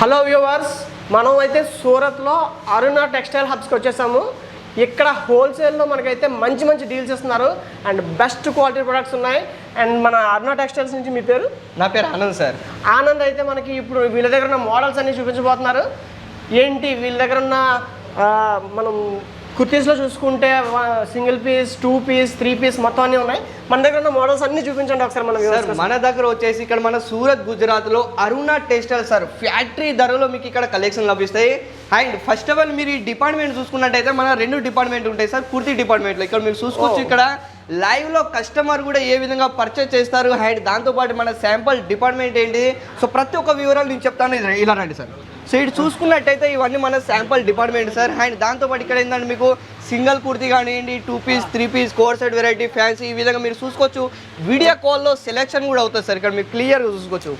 Hello viewers, మనం అయితే సూరత్లో అరుణ textile హబ్స్కి వచ్చేసాము. ఇక్కడ హోల్సేల్లో మనకైతే మంచి మంచి డీల్స్ ఇస్తున్నారు అండ్ బెస్ట్ క్వాలిటీ ప్రొడక్ట్స్ ఉన్నాయి. అండ్ మన అరుణ టెక్స్టైల్స్ నుంచి మీ పేరు? నా పేరు ఆనంద్ సార్. ఆనంద్ అయితే మనకి ఇప్పుడు వీళ్ళ దగ్గర ఉన్న మోడల్స్ అన్ని చూపించబోతున్నారు. ఏంటి వీళ్ళ దగ్గర ఉన్న మనం కుర్తీస్లో చూసుకుంటే సింగిల్ పీస్, 2 పీస్, 3 పీస్ మొత్తం అన్నీ ఉన్నాయి. మన దగ్గర ఉన్న మోడల్స్ అన్ని చూపించండి ఒకసారి. మన దగ్గర వచ్చేసి ఇక్కడ మన సూరత్ గుజరాత్లో అరుణ టెక్స్టైల్ సార్ ఫ్యాక్టరీ ధరలో మీకు ఇక్కడ కలెక్షన్ లభిస్తాయి. అండ్ ఫస్ట్ ఆఫ్ ఆల్ మీరు ఈ డిపార్ట్మెంట్ చూసుకున్నట్టయితే మన 2 డిపార్ట్మెంట్ ఉంటాయి సార్ కుర్తీ డిపార్ట్మెంట్లో. ఇక్కడ మీరు చూసుకోవచ్చు ఇక్కడ లైవ్లో కస్టమర్ కూడా ఏ విధంగా పర్చేస్ చేస్తారు అండ్ దాంతోపాటు మన శాంపుల్ డిపార్ట్మెంట్ ఏంటి, సో ప్రతి ఒక్క వివరాలు నేను చెప్తాను. ఇలా రండి సార్. సో ఇటు చూసుకున్నట్టయితే ఇవన్నీ మన శాంపుల్ డిపార్ట్మెంట్ సార్. అండ్ దాంతోపాటు ఇక్కడ ఏంటంటే మీకు సింగిల్ కుర్తీ కానివ్వండి, 2 piece, 3 piece, co-ord set variety, fancy, ఈ విధంగా మీరు చూసుకోవచ్చు. వీడియో కాల్లో సెలెక్షన్ కూడా అవుతుంది సార్. ఇక్కడ మీరు క్లియర్గా చూసుకోవచ్చు.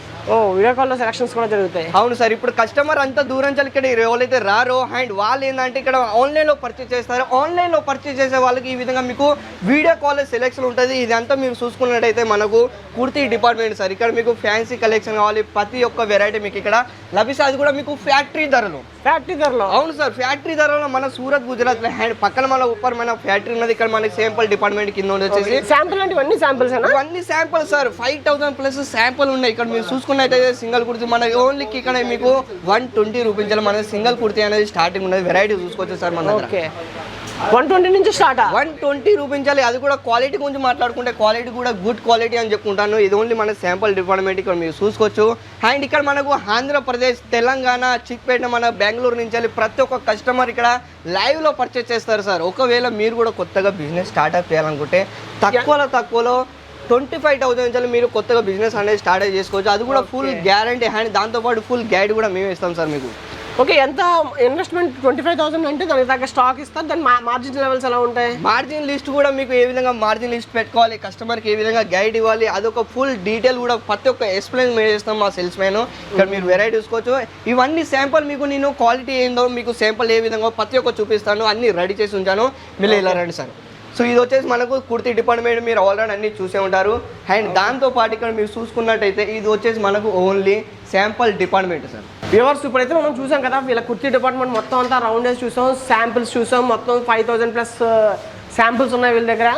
వీడియో కాల్లో సెలెక్షన్స్ కూడా జరుగుతాయి. అవును సార్. ఇప్పుడు కస్టమర్ అంతా దూరం చల్ ఇక్కడ ఎవరైతే రారో అండ్ వాళ్ళు ఏంటంటే ఇక్కడ ఆన్లైన్లో పర్చేస్ చేస్తారు. ఆన్లైన్లో పర్చేస్ చేసే వాళ్ళకి ఈ విధంగా మీకు వీడియో కాల్లో సెలెక్షన్ ఉంటుంది. ఇదంతా మీరు చూసుకున్నట్టయితే మనకు కుర్తీ డిపార్ట్మెంట్ సార్. ఇక్కడ మీకు ఫ్యాన్సీ కలెక్షన్ కావాలి, ప్రతి ఒక్క వెరైటీ మీకు ఇక్కడ లభిస్తుంది. అది కూడా మీకు ఫ్యాక్టరీ ధరలో. అవును సార్, ఫ్యాక్టరీ ధరలో మన సూరత్ గుజరాత్ అండ్ పక్కన మన ఉప్పర్ మన ఫ్యాక్టరీ ఉన్నది. ఇక్కడ మనకి శాంపుల్ డిపార్ట్మెంట్ కింద వచ్చేసి శాంపుల్ అంటే ఇవన్నీ శాంపుల్స్ ఇవన్నీ శాంపుల్ సార్. 5000 ప్లస్ శాంపుల్ ఉన్నాయి. ఇక్కడ మీరు చూసుకున్నట్టయితే సింగిల్ కుర్తీ మన ఓన్లీ ఇక్కడ మీకు 120 రూపీస్ మన సింగిల్ కుర్తీ అనేది స్టార్టింగ్ ఉన్నది. వెరైటీ చూసుకోవచ్చు సార్ మన దగ్గర. 120 నుంచి స్టార్ట్. 120 రూపీస్. అది కూడా క్వాలిటీ గురించి మాట్లాడుకుంటే క్వాలిటీ కూడా గుడ్ క్వాలిటీ అని చెప్పుకుంటాను. ఇది ఓన్లీ మన శాంపుల్ డిపార్ట్మెంట్ ఇక్కడ మీరు చూసుకోవచ్చు. అండ్ ఇక్కడ మనకు ఆంధ్రప్రదేశ్, తెలంగాణ, చిక్పేట, మన బెంగళూరు నుంచి ప్రతి ఒక్క కస్టమర్ ఇక్కడ లైవ్లో పర్చేస్ చేస్తారు సార్. ఒకవేళ మీరు కూడా కొత్తగా బిజినెస్ స్టార్ట్అప్ చేయాలనుకుంటే తక్కువలో 25,000 నుంచి మీరు కొత్తగా బిజినెస్ అనేది స్టార్ట్ చేసుకోవచ్చు. అది కూడా ఫుల్ గ్యారంటీ అండ్ దాంతోపాటు ఫుల్ గైడ్ కూడా మేము ఇస్తాం సార్ మీకు. ఓకే, ఎంత ఇన్వెస్ట్మెంట్? 25,000 అంటే దానికి తగ్గ స్టాక్ ఇస్తారు. దాని మార్జిన్ లెవెల్స్ ఎలా ఉంటాయి? మార్జిన్ లిస్ట్ కూడా మీకు ఏ విధంగా మార్జిన్ లిస్ట్ పెట్టుకోవాలి, కస్టమర్కి ఏ విధంగా గైడ్ ఇవ్వాలి, అదొక ఫుల్ డీటెయిల్ కూడా ప్రతి ఒక్క ఎక్స్ప్లెయిన్ మేము చేస్తాం మా సేల్స్ మ్యాన్. ఇక్కడ మీరు వెరైటీ చూసుకోవచ్చు. ఇవన్నీ శాంపుల్ మీకు నేను క్వాలిటీ ఏందో మీకు శాంపుల్ ఏ విధంగా ప్రతి ఒక్క చూపిస్తాను, అన్ని రెడీ చేసి ఉంచాను. మీరు ఇలా రండి సార్. సో ఇది వచ్చేసి మనకు కుర్తీ డిపార్ట్మెంట్ మీరు ఆల్రెడీ అన్ని చూసే ఉంటారు. అండ్ దాంతోపాటు ఇక్కడ మీరు చూసుకున్నట్టయితే ఇది వచ్చేసి మనకు only sample department sir. Viewers, ఇప్పుడైతే మనం చూసాం కదా వీళ్ళ కుర్తీ డిపార్ట్మెంట్ మొత్తం అంతా రౌండ్ వేసి చూసాం, శాంపిల్స్ చూసాం. మొత్తం 5,000 ప్లస్ శాంపిల్స్ ఉన్నాయి వీళ్ళ దగ్గర.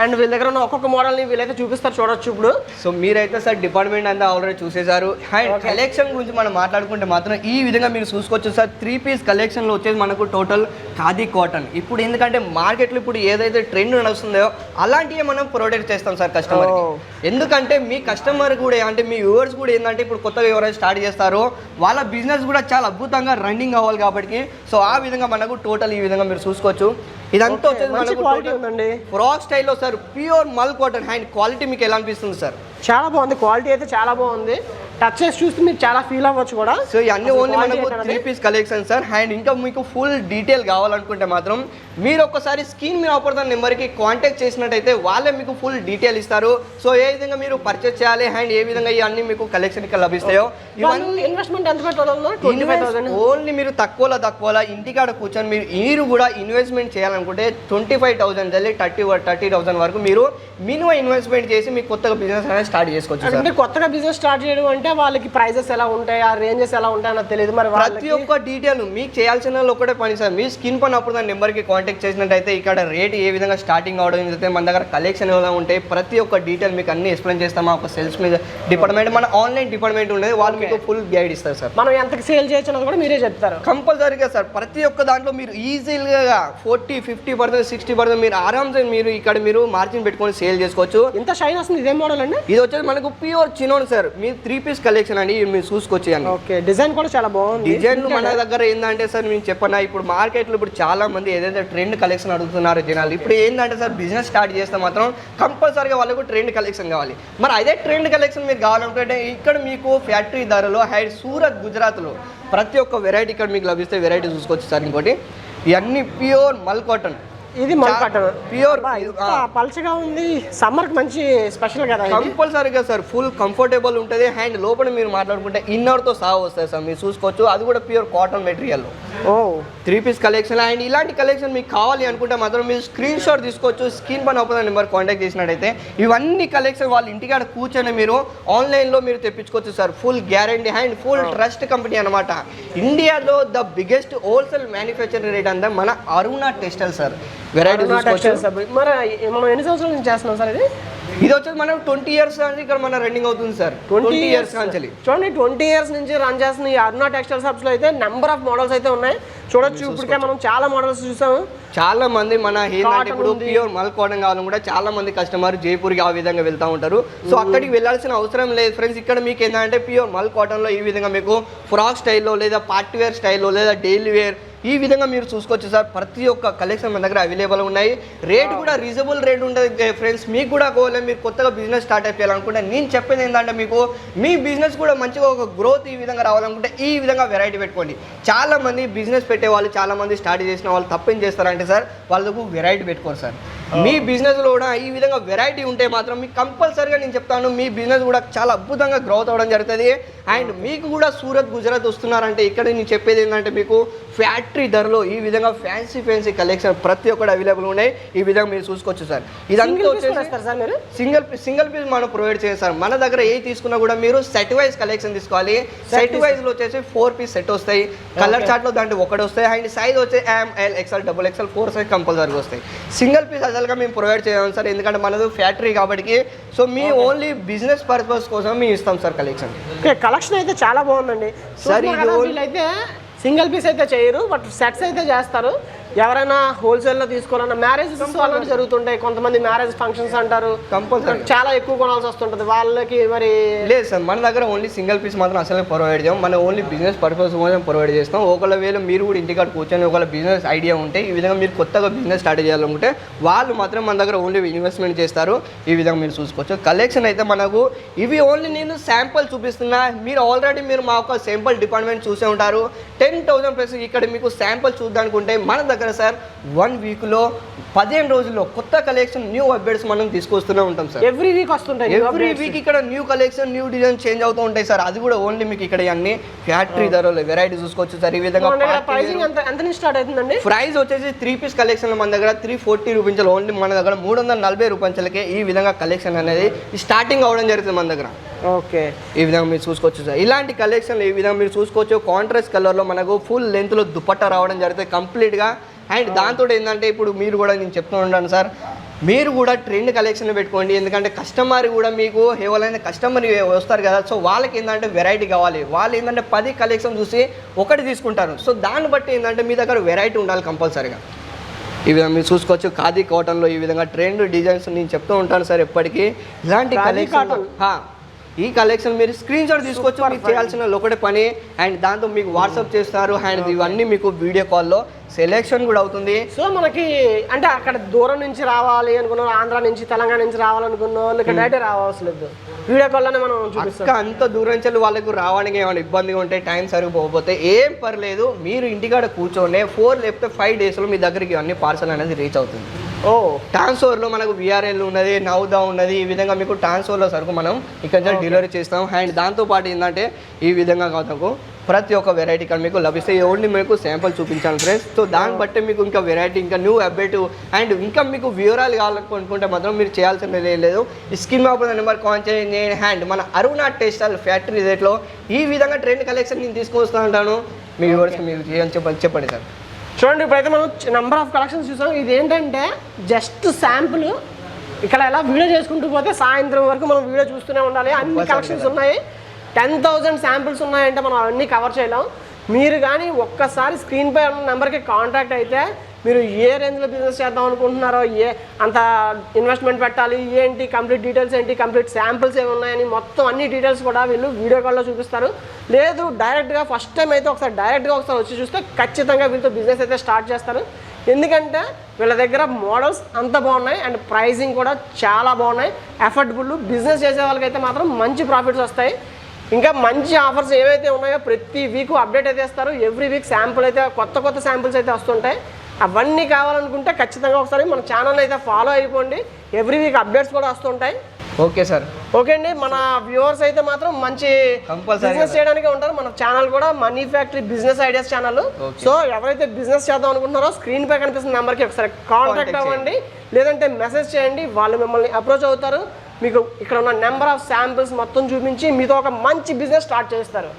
అండ్ వీళ్ళ దగ్గర ఉన్న ఒక్కొక్క మోడల్ని వీళ్ళైతే చూపిస్తారు, చూడొచ్చు ఇప్పుడు. సో మీరైతే సార్ డిపార్ట్మెంట్ అంతా ఆల్రెడీ చూసేశారు. అండ్ కలెక్షన్ గురించి మనం మాట్లాడుకుంటే మాత్రం ఈ విధంగా మీరు చూసుకోవచ్చు సార్. 3 పీస్ కలెక్షన్లో వచ్చేసి మనకు టోటల్ ఖాదీ కాటన్. ఇప్పుడు ఎందుకంటే మార్కెట్లో ఇప్పుడు ఏదైతే ట్రెండ్ నడుస్తుందో అలాంటివి మనం ప్రొడక్ట్ చేస్తాం సార్ కస్టమర్. ఎందుకంటే మీ కస్టమర్ కూడా అంటే మీ వ్యూవర్స్ కూడా ఏంటంటే ఇప్పుడు కొత్తగా ఎవరైనా స్టార్ట్ చేస్తారో వాళ్ళ బిజినెస్ కూడా చాలా అద్భుతంగా రన్నింగ్ అవ్వాలి కాబట్టి సో ఆ విధంగా మనకు టోటల్ ఈ విధంగా మీరు చూసుకోవచ్చు. ఇదంతా వచ్చేసి ఫ్రాక్ స్టైల్లో సార్, ప్యూర్ మల్ కాటన్. అండ్ క్వాలిటీ మీకు ఎలా అనిపిస్తుంది సార్? చాలా బాగుంది, క్వాలిటీ అయితే చాలా బాగుంది. టచ్ చేసి చూస్తే మీరు చాలా ఫీల్ అవ్వచ్చు కూడా. సో ఇవన్నీ ఓన్లీ మనకు 3 పీస్ కలెక్షన్ సార్. అండ్ ఇంకా మీకు ఫుల్ డీటెయిల్ కావాలనుకుంటే మాత్రం మీరు ఒక్కసారి స్క్రీన్ మీద ఆపడుతున్న నెంబర్కి కాంటాక్ట్ చేసినట్టయితే వాళ్ళే మీకు ఫుల్ డీటెయిల్ ఇస్తారు. సో ఏ విధంగా మీరు పర్చేస్ చేయాలి అండ్ ఏ విధంగా ఇవన్నీ మీకు కలెక్షన్ ఇక్కడ లభిస్తాయో. ఇవన్నీ ఇన్వెస్ట్మెంట్ ఎంత పెట్టాలి? ఓన్లీ మీరు తక్కువలో ఇంటికాడ కూర్చొని మీరు కూడా ఇన్వెస్ట్మెంట్ చేయాలనుకుంటే 25,000 వెళ్ళి 30,000 వరకు మీరు మినిమం ఇన్వెస్ట్మెంట్ చేసి మీకు కొత్తగా బిజినెస్ అనేది స్టార్ట్ చేసుకోవచ్చు. అంటే కొత్తగా బిజినెస్ స్టార్ట్ చేయడం అంటే వాళ్ళకి ప్రైజెస్ ఎలా ఉంటాయి, ఆ రేంజెస్ ఎలా ఉంటాయి నాకు తెలియదు. మరి ప్రతి ఒక్క డీటెయిల్ మీకు చేయాల్సిన ఒకటే పని సార్. మీ స్కిన్ పని అప్పుడు దాని నెంబర్కి కాంటాక్ట్ చేసినట్టయితే ఇక్కడ రేట్ ఏ విధంగా స్టార్టింగ్ అవడం అయితే మన దగ్గర కలెక్షన్ ఎలా ఉంటాయి ప్రతి ఒక్క డీటెయిల్ మీకు అన్ని ఎక్స్ప్లెయిన్ చేస్తాం. ఒక సేల్స్ మీద డిపార్ట్మెంట్, మన ఆన్లైన్ డిపార్ట్మెంట్ ఉండేది, వాళ్ళు మీకు ఫుల్ గైడ్ ఇస్తారు సార్. మనం ఎంతకి సేల్ చేయొచ్చు కూడా మీరే చెప్తారు కంపల్సరీగా సార్. ప్రతి ఒక్క దాంట్లో మీరు ఈజీగా 40, 50%, 60% మీరు ఆరామ్సే మీరు ఇక్కడ మీరు మార్జిన్ పెట్టుకొని సేల్ చేసుకోవచ్చు. ఇంత షైన్ వస్తుంది. ఇదే మోడల్ అండి. ఇది వచ్చేసి మనకు ప్యూర్ చినోన్ సార్. మీరు 3 పీస్ కలెక్షన్ అండి మీరు చూసుకోవచ్చు. ఓకే, డిజైన్ కూడా చాలా బాగుంది. డిజైన్ మన దగ్గర ఏంటంటే సార్ నేను చెప్పనా, ఇప్పుడు మార్కెట్లో ఇప్పుడు చాలా మంది ఏదైతే ట్రెండ్ కలెక్షన్ అడుగుతున్నారు జనాలు. ఇప్పుడు ఏంటంటే సార్ బిజినెస్ స్టార్ట్ చేస్తే మాత్రం కంపల్సరీగా వాళ్ళకు ట్రెండ్ కలెక్షన్ కావాలి. మరి అదే ట్రెండ్ కలెక్షన్ మీరు కావాలనుకుంటే ఇక్కడ మీకు ఫ్యాక్టరీ ధరలో సూరత్ గుజరాత్లో ప్రతి ఒక్క వెరైటీ ఇక్కడ మీకు లభిస్తే వెరైటీ చూసుకోవచ్చు సార్. ఇంకోటి ఇవన్నీ ప్యూర్ మల్ కాటన్. ఇది మల్ కాటన్ ప్యూర్ పల్చగా ఉంది, సమ్మర్ కి మంచి స్పెషల్ కదా. కంపల్సరీగా సార్ ఫుల్ కంఫర్టబుల్ ఉంటుంది. అండ్ లోపల మీరు మాట్లాడుకుంటే ఇన్నర్ తో సహా వస్తాయి సార్, మీరు చూసుకోవచ్చు. అది కూడా ప్యూర్ కాటన్ మెటీరియల్. ఓ 3 పీస్ కలెక్షన్. అండ్ ఇలాంటి కలెక్షన్ మీకు కావాలి అనుకుంటే మాత్రం మీరు స్క్రీన్ షాట్ తీసుకోవచ్చు. స్క్రీన్ పైన ఓపెన్ నెంబర్ కాంటాక్ట్ చేసినట్టయితే ఇవన్నీ కలెక్షన్ వాళ్ళ ఇంటికాడ కూర్చొని మీరు ఆన్లైన్లో మీరు తెప్పించుకోవచ్చు sir. Full guarantee and full trust company అనమాట. ఇండియాలో the biggest wholesale manufacturing rate అంతా మన అరుణ టెక్స్టైల్ సార్. వెరైటీ మరి మనం ఎన్ని సంవత్సరాల నుంచి చేస్తున్నాం సార్ ఇది వచ్చేసి మనం 20 ఇయర్స్ నుంచి ఇక్కడ మన రన్నింగ్ అవుతుంది సార్. 20 ఇయర్స్ నుంచి చూడండి, 20 ఇయర్స్ నుంచి రన్ చేస్తున్న ఈ అరుణ టెక్స్టైల్ షాప్స్ లో అయితే నెంబర్ ఆఫ్ మోడల్స్ అయితే ఉన్నాయి. చూడొచ్చు, ఇప్పటికే మనం చాలా మోడల్స్ చూసాము. చాలా మంది మన హెయిర్ ఇప్పుడు ప్యూర్ మల్ కాటన్ కావాలని కూడా చాలా మంది కస్టమర్ జైపూర్కి ఆ విధంగా వెళ్తూ ఉంటారు. సో అక్కడికి వెళ్ళాల్సిన అవసరం లేదు ఫ్రెండ్స్. ఇక్కడ మీకు ఏంటంటే ప్యూర్ మల్ కాటన్లో ఈ విధంగా మీకు ఫ్రాక్ స్టైల్లో లేదా పార్టీ వేర్ స్టైల్లో లేదా డైలీ వేర్ ఈ విధంగా మీరు చూసుకోవచ్చు సార్. ప్రతి ఒక్క కలెక్షన్ మన దగ్గర అవైలబుల్ ఉన్నాయి. రేట్ కూడా రీజనబుల్ రేట్ ఉంటుంది ఫ్రెండ్స్. మీకు కూడా ఒకవేళ మీరు కొత్తగా బిజినెస్ స్టార్ట్ అయిపోయాలనుకుంటే నేను చెప్పేది ఏంటంటే మీకు మీ బిజినెస్ కూడా మంచిగా ఒక గ్రోత్ ఈ విధంగా రావాలనుకుంటే ఈ విధంగా వెరైటీ పెట్టుకోండి. చాలా మంది బిజినెస్ పెట్టే వాళ్ళు, చాలా మంది స్టార్ట్ చేసిన వాళ్ళు తప్పేం చేస్తారంటే సార్ వాళ్ళకు వెరైటీ పెట్టుకోరు సార్. మీ బిజినెస్లో కూడా ఈ విధంగా వెరైటీ ఉంటే మాత్రం మీకు కంపల్సరీగా నేను చెప్తాను మీ బిజినెస్ కూడా చాలా అద్భుతంగా గ్రోత్ అవ్వడం జరుగుతుంది. అండ్ మీకు కూడా సూరత్ గుజరాత్ వస్తున్నారంటే ఇక్కడ నేను చెప్పేది ఏంటంటే మీకు ఫ్యాక్టరీ ధరలో ఈ విధంగా ఫ్యాన్సీ కలెక్షన్ ప్రతి ఒక్కటి అవైలబుల్ ఉన్నాయి. ఈ విధంగా మీరు చూసుకోవచ్చు సార్. ఇదంతా వచ్చేసి సింగిల్ పీస్ మనం ప్రొవైడ్ చేయాలి సార్. మన దగ్గర ఏ తీసుకున్నా కూడా మీరు సెట్ వైజ్ కలెక్షన్ తీసుకోవాలి. సెట్ వైజ్లో వచ్చేసి 4 పీస్ సెట్ వస్తాయి. కలర్ చార్ట్లో దాంట్లో ఒకటి వస్తాయి. అండ్ సైజ్ వచ్చి ML XL XXL 4 సైజ్ కంపల్సరీగా వస్తాయి. సింగిల్ పీస్ అసలుగా మేము ప్రొవైడ్ చేయాలి సార్, ఎందుకంటే మనది ఫ్యాక్టరీ కాబట్టి. సో మీ ఓన్లీ బిజినెస్ పర్పస్ కోసం మేము ఇస్తాం సార్ కలెక్షన్. కలెక్షన్ అయితే చాలా బాగుందండి సార్. అయితే సింగిల్ పీస్ అయితే చేయరు, బట్ సెట్స్ అయితే చేస్తారు. ఎవరైనా హోల్సేల్లో తీసుకోవాలన్నా మ్యారేజెస్ అలాంటి జరుగుతుంటాయి. కొంతమంది మ్యారేజ్ ఫంక్షన్స్ అంటారు, కంపల్సరీ చాలా ఎక్కువ కొనాల్సి వస్తుంటుంది వాళ్ళకి. మరి లేదు సార్, మన దగ్గర ఓన్లీ సింగిల్ పీస్ మాత్రం అసలు ప్రొవైడ్ చేయం. మనం ఓన్లీ బిజినెస్ పర్పస్ కోసం ప్రొవైడ్ చేస్తాం. ఒకవేళ మీరు కూడా ఇంటికాడ కూర్చొని ఒకవేళ బిజినెస్ ఐడియా ఉంటే ఈ విధంగా మీరు కొత్తగా బిజినెస్ స్టార్ట్ చేయాలనుకుంటే వాళ్ళు మాత్రం మన దగ్గర ఓన్లీ ఇన్వెస్ట్మెంట్ చేస్తారు. ఈ విధంగా మీరు చూసుకోవచ్చు. కలెక్షన్ అయితే మనకు ఇవి ఓన్లీ నేను శాంపుల్ చూపిస్తున్నా. మీరు ఆల్రెడీ మీరు మా ఒక శాంపుల్ డిపార్ట్మెంట్ చూసే ఉంటారు. 10,000 ప్లస్ ఇక్కడ మీకు శాంపుల్ చూద్దానుకుంటే మన దగ్గర సార్ 1 వీక్లో 15 రోజుల్లో కొత్త కలెక్షన్ న్యూ అప్డేట్స్ మనం తీసుకొస్తూనే ఉంటాం సార్. ఎవ్రీ వీక్ వస్తుంటాయి. ఎవ్రీ వీక్ ఇక్కడ new collection new design change అవుతూ ఉంటాయి సార్. అది కూడా ఓన్లీ మీకు ఇక్కడ అన్ని ఫ్యాక్టరీ ధరలు వెరైటీ చూసుకోవచ్చు సార్. ఈ విధంగా ప్రైసింగ్ ఎంత నుంచి స్టార్ట్ అవుతుందండి? ప్రైస్ వచ్చేసి 3 పీస్ కలెక్షన్ మన దగ్గర 340 రూపాయలు ఓన్లీ. మన దగ్గర 340 రూపాయలకే ఈ విధంగా కలెక్షన్ అనేది స్టార్టింగ్ అవ్వడం జరుగుతుంది మన దగ్గర. ఓకే, ఈ విధంగా మీరు చూసుకోవచ్చు సార్. ఇలాంటి కలెక్షన్ ఈ విధంగా మీరు చూసుకోవచ్చు. కాంట్రాస్ట్ కలర్లో మనకు ఫుల్ లెంత్లో దుపట్టా రావడం జరుగుతుంది కంప్లీట్గా. అండ్ దాంతో ఏంటంటే ఇప్పుడు మీరు కూడా నేను చెప్తూ ఉంటాను సార్, మీరు కూడా ట్రెండ్ కలెక్షన్ పెట్టుకోండి. ఎందుకంటే కస్టమర్ కూడా మీకు ఎవరైనా కస్టమర్ వస్తారు కదా, సో వాళ్ళకి ఏంటంటే వెరైటీ కావాలి. వాళ్ళు ఏంటంటే 10 కలెక్షన్ చూసి ఒకటి తీసుకుంటారు. సో దాన్ని బట్టి ఏంటంటే మీ దగ్గర వెరైటీ ఉండాలి కంపల్సరీగా. ఈ విధంగా మీరు చూసుకోవచ్చు. ఖాదీ కాటన్లో ఈ విధంగా ట్రెండ్ డిజైన్స్ నేను చెప్తూ ఉంటాను సార్ ఎప్పటికీ. ఇలాంటి కలెక్షన్ ఈ కలెక్షన్ మీరు స్క్రీన్ షాట్ తీసుకోవచ్చు. మీకు చేయాల్సిన ఒకటే పని. అండ్ దాంతో మీకు వాట్సాప్ చేస్తారు. అండ్ ఇవన్నీ మీకు వీడియో కాల్లో సెలెక్షన్ కూడా అవుతుంది. సో మనకి అంటే అక్కడ దూరం నుంచి రావాలి అనుకున్న, ఆంధ్ర నుంచి తెలంగాణ నుంచి రావాలనుకున్న వాళ్ళకి డైరెక్ట్ రావాల్సి లేదు, వీడియో కాల్లోనే మనం చూపిస్తాం. అంత దూరం నుంచి వాళ్ళకు రావడానికి ఏమైనా ఇబ్బందిగా ఉంటే, టైం సరిపోతే ఏం పర్లేదు, మీరు ఇంటికాడ కూర్చొని 4 లేకపోతే 5 డేస్లో మీ దగ్గరికి అన్ని పార్సల్ అనేది రీచ్ అవుతుంది. ట్రాన్స్ఫర్లో మనకు VRL ఉన్నది, నౌదా ఉన్నది. ఈ విధంగా మీకు ట్రాన్స్ఫర్లో సరుకు మనం ఇక్కడ నుంచి డెలివరీ చేస్తాం. అండ్ దాంతోపాటు ఏంటంటే ఈ విధంగా కాదు ప్రతి ఒక్క వెరైటీ కానీ మీకు లభిస్తాయి. ఓన్లీ మీకు శాంపుల్ చూపించాను ఫ్రెండ్స్. సో దాన్ని బట్టి మీకు ఇంకా వెరైటీ, ఇంకా న్యూ అప్డేట్ అండ్ ఇంకా మీకు వివరాలు కావాలనుకుంటే మాత్రం మీరు చేయాల్సింది లేదు. ఈ స్క్రీన్ మీద నెంబర్ కాల్ చేయండి. అండ్ మన అరుణ టెక్స్టైల్ ఫ్యాక్టరీ రేట్లో ఈ విధంగా ట్రెండ్ కలెక్షన్ నేను తీసుకొస్తూ ఉంటాను. మీ వివరాలు మీరు చెప్పండి సార్. చూడండి, ఇప్పుడైతే మనం నెంబర్ ఆఫ్ కలెక్షన్స్ చూసాం. ఇది ఏంటంటే జస్ట్ శాంపుల్. ఇక్కడ ఎలా వీడియో చేసుకుంటూ పోతే సాయంత్రం వరకు మనం వీడియో చూస్తూనే ఉండాలి. అన్ని కలెక్షన్స్ ఉన్నాయి. 10,000 శాంపిల్స్ ఉన్నాయంటే మనం అవన్నీ కవర్ చేయలేం. మీరు కానీ ఒక్కసారి స్క్రీన్ పై ఉన్న నెంబర్కి కాంటాక్ట్ అయితే మీరు ఏ రేంజ్లో బిజినెస్ చేద్దాం అనుకుంటున్నారో, అంత ఇన్వెస్ట్మెంట్ పెట్టాలి ఏంటి, కంప్లీట్ డీటెయిల్స్ ఏంటి, కంప్లీట్ శాంపిల్స్ ఏమి ఉన్నాయని మొత్తం అన్ని డీటెయిల్స్ కూడా వీళ్ళు వీడియో కాల్లో చూపిస్తారు. లేదు డైరెక్ట్గా ఫస్ట్ టైం అయితే ఒకసారి వచ్చి చూస్తే ఖచ్చితంగా వీళ్ళతో బిజినెస్ అయితే స్టార్ట్ చేస్తారు. ఎందుకంటే వీళ్ళ దగ్గర మోడల్స్ అంత బాగున్నాయి అండ్ ప్రైజింగ్ కూడా చాలా బాగున్నాయి. అఫోర్డబుల్. బిజినెస్ చేసే వాళ్ళకైతే మాత్రం మంచి ప్రాఫిట్స్ వస్తాయి. ఇంకా మంచి ఆఫర్స్ ఏవైతే ఉన్నాయో ప్రతి వీక్ అప్డేట్ అయితే ఇస్తారు. ఎవ్రీ వీక్ శాంపుల్ అయితే కొత్త శాంపుల్స్ అయితే వస్తుంటాయి. అవన్నీ కావాలనుకుంటే ఖచ్చితంగా ఒకసారి మన ఛానల్ అయితే ఫాలో అయిపోండి. ఎవ్రీ వీక్ అప్డేట్స్ కూడా వస్తుంటాయి. Okay sir. ఓకే అండి, మన వ్యూవర్స్ అయితే మాత్రం మంచి బిజినెస్ చేయడానికి ఉంటారు. మన ఛానల్ కూడా money factory business ideas channel. So ఎవరైతే బిజినెస్ చేద్దాం అనుకుంటున్నారో స్క్రీన్ పై కనిపిస్తున్న నెంబర్కి ఒకసారి కాంటాక్ట్ అవ్వండి, లేదంటే మెసేజ్ చేయండి. వాళ్ళు మిమ్మల్ని అప్రోచ్ అవుతారు. మీకు ఇక్కడ ఉన్న నెంబర్ ఆఫ్ శాంపిల్స్ మొత్తం చూపించి మీతో ఒక మంచి బిజినెస్ స్టార్ట్ చేస్తారు.